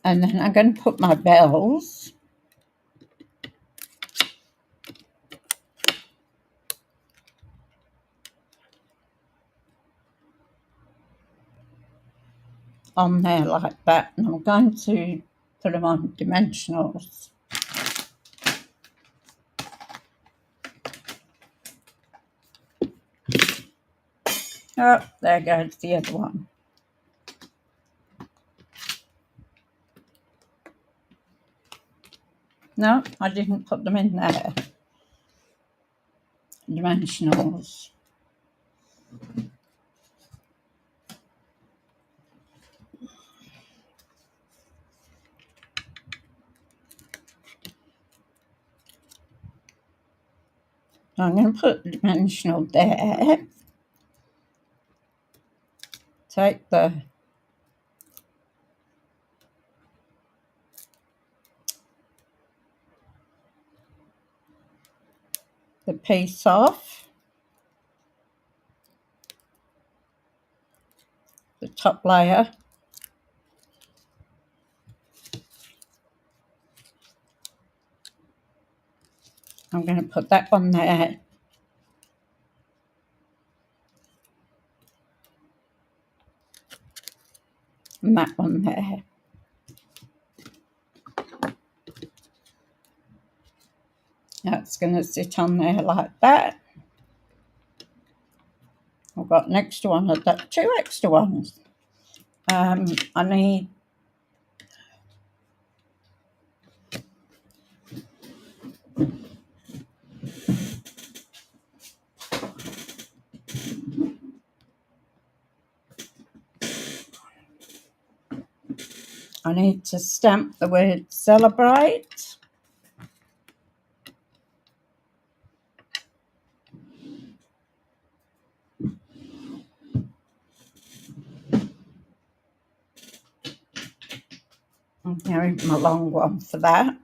Speaker 1: And then I'm going to put my bells on there like that, and I'm going to put them on dimensionals. Oh, there goes the other one. No, I didn't put them in there. Dimensionals. So I'm going to put dimensional there. Take the piece off, the top layer. I'm going to put that one there. And that one there. That's going to sit on there like that. I've got an extra one. I've got 2 extra ones. I need to stamp the word celebrate. I'm carrying my long one for that.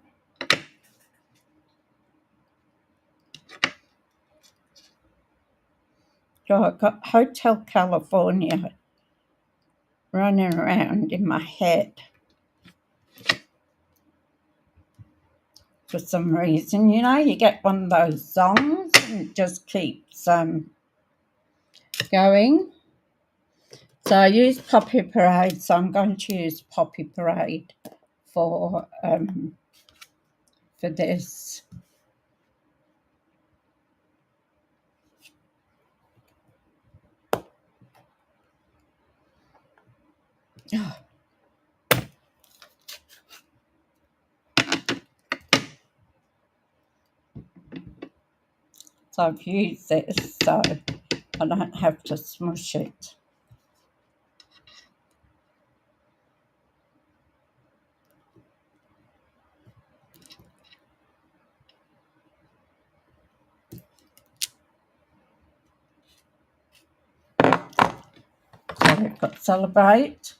Speaker 1: So I've got Hotel California running around in my head for some reason. You know, you get one of those songs and it just keeps going. So I use Poppy Parade, so I'm going to use Poppy Parade for this. So I've used this so I don't have to smush it. So we've got Celebrate.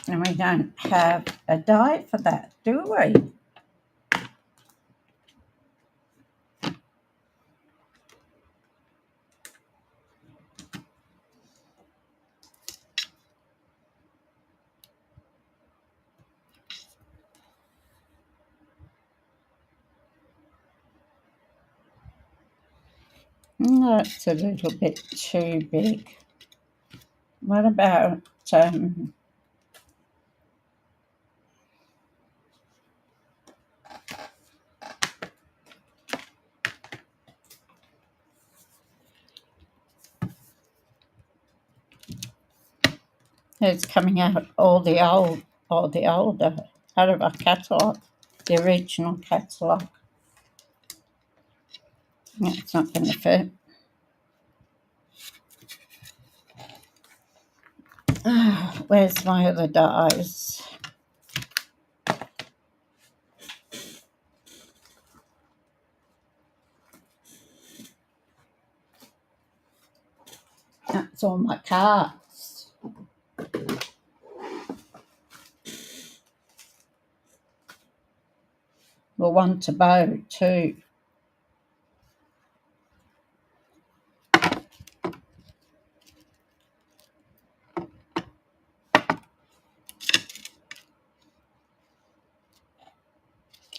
Speaker 1: And we don't have a die for that, do we? That's a little bit too big. What about it's coming out all the older out of our catalogue, the original catalogue. It's not going to fit. Where's my other dies? That's all my cards. Well, one to bow too.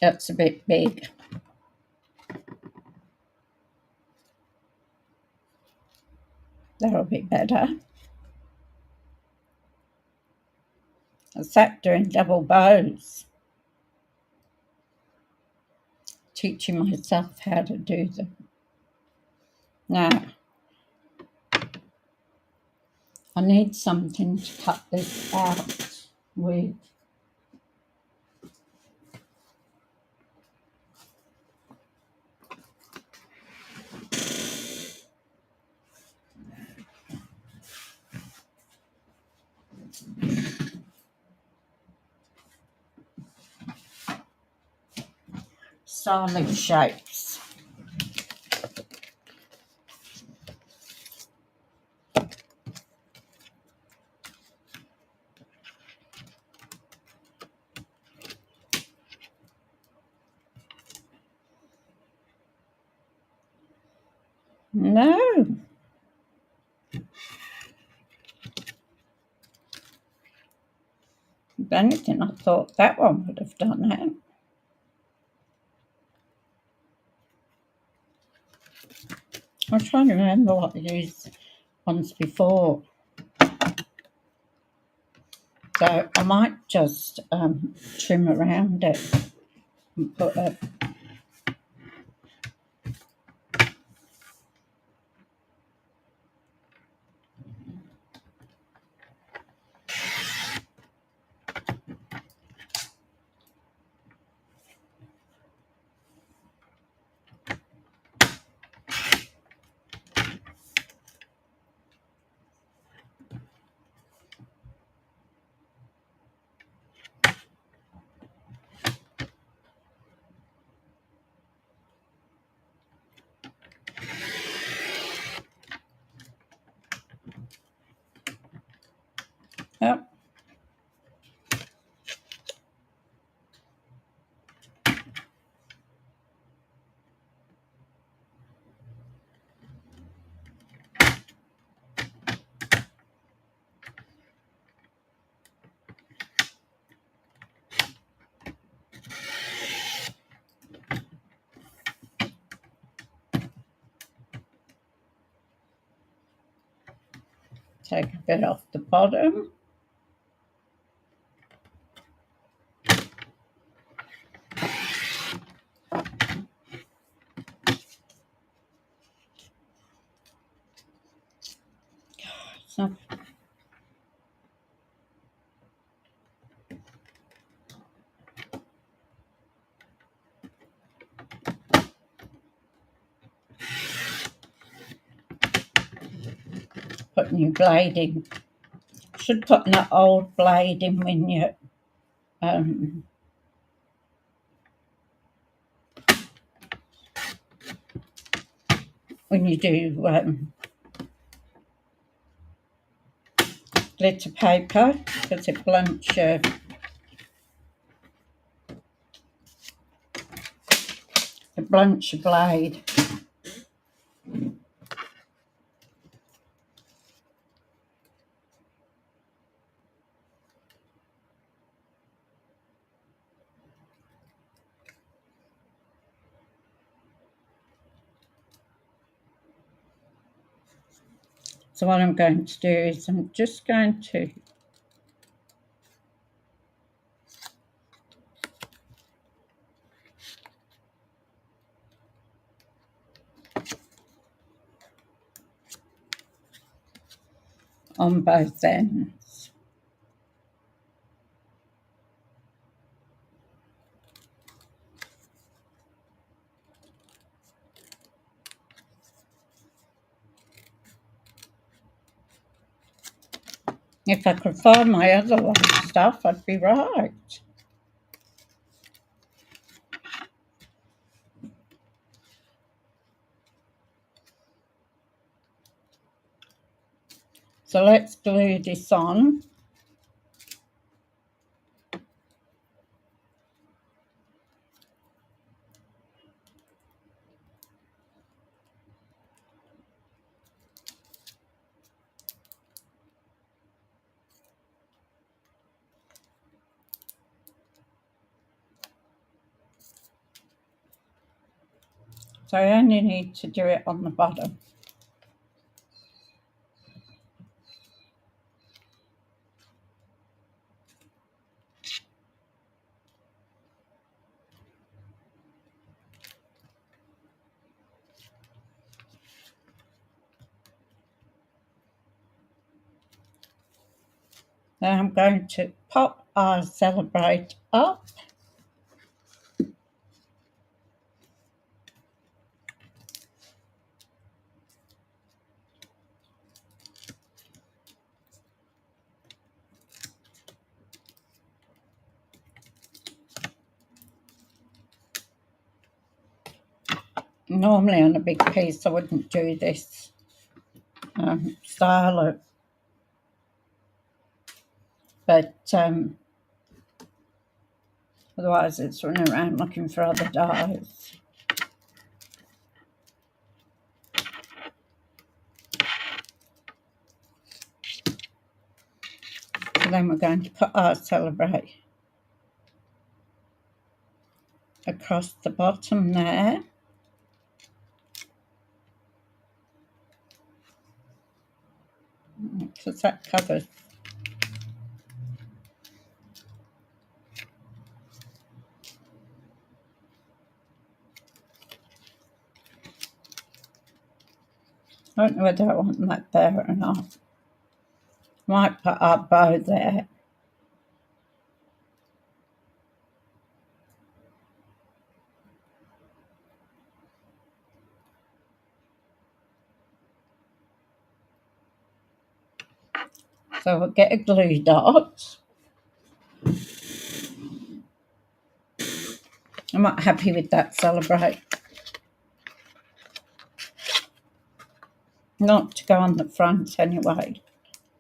Speaker 1: That's a bit big. That'll be better. I sat doing double bows, teaching myself how to do them. Now, I need something to cut this out with. Stylish shapes. No. If anything, I thought that one would have done it. I was trying to remember what I used once before. So I might just trim around it and put a Take a bit off the bottom. So put new blade in. Should put an old blade in when you do glitter paper, because it blunts your blade. So what I'm going to do is I'm just going to on both ends. If I could find my other one stuff, I'd be right. So let's glue this on. So I only need to do it on the bottom. Then I'm going to pop our Celebrate up. Normally on a big piece I wouldn't do this style, but otherwise it's running around looking for other dies. So then we're going to put our Celebrate across the bottom there. Because that covers. I don't know whether I want that there or not. Might put our bow there. So we'll get a glue dot. I'm not happy with that Celebrate. Not to go on the front anyway,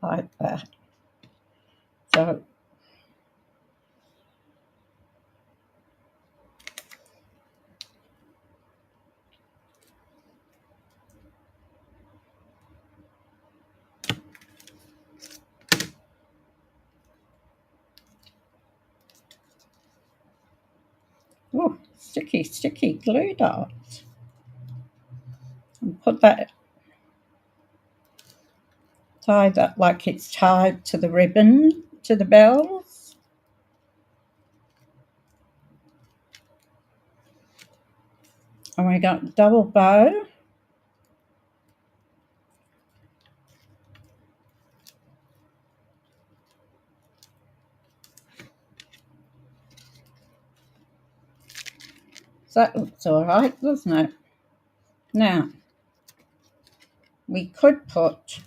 Speaker 1: like that. So oh, sticky glue dot. And put that tie that like it's tied to the ribbon, to the bells. And we got double bow. So that looks all right, doesn't it? Now, we could put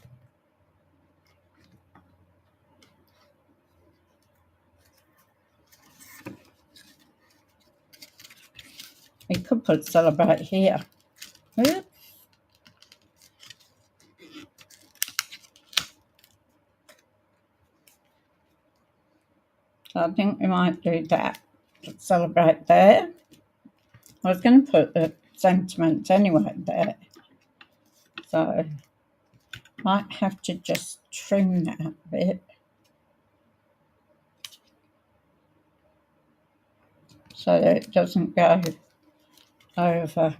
Speaker 1: celebrate here. Oops. So I think we might do that. Celebrate there. I was going to put the sentiments anyway there. So might have to just trim that a bit. So that it doesn't go over.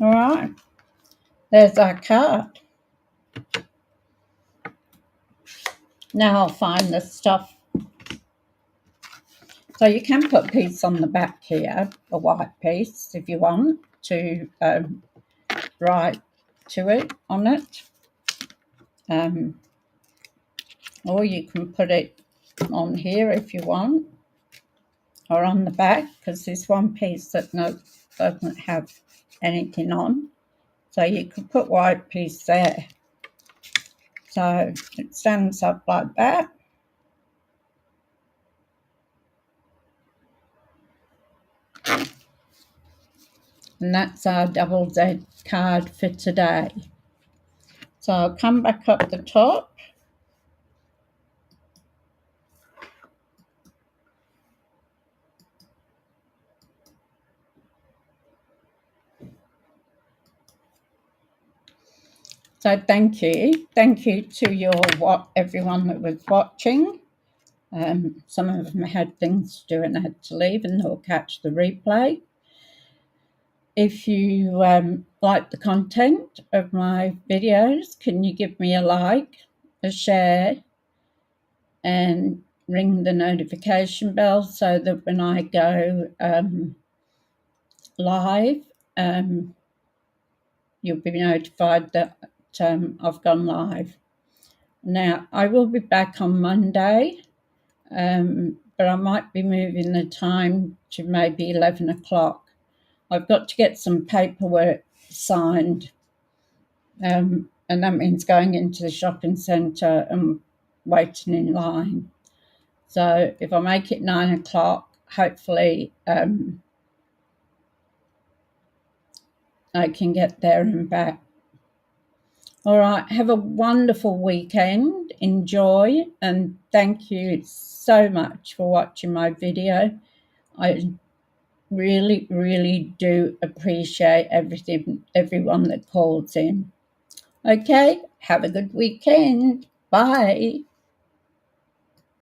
Speaker 1: All right, there's our card. Now I'll find the stuff. So you can put a piece on the back here, a white piece, if you want to write to it on it. Or you can put it on here if you want, or on the back, because there's one piece that doesn't have anything on. So you could put white piece there. So it stands up like that. And that's our double Z card for today. So I'll come back up the top. So thank you. Thank you to everyone that was watching. Some of them had things to do and had to leave, and they'll catch the replay. If you like the content of my videos, can you give me a like, a share, and ring the notification bell so that when I go live, you'll be notified that I've gone live. Now, I will be back on Monday, but I might be moving the time to maybe 11 o'clock. I've got to get some paperwork signed, and that means going into the shopping centre and waiting in line. So if I make it 9 o'clock, hopefully I can get there and back. All right, have a wonderful weekend. Enjoy, and thank you so much for watching my video. I really, really do appreciate everyone that calls in. Okay, have a good weekend. Bye.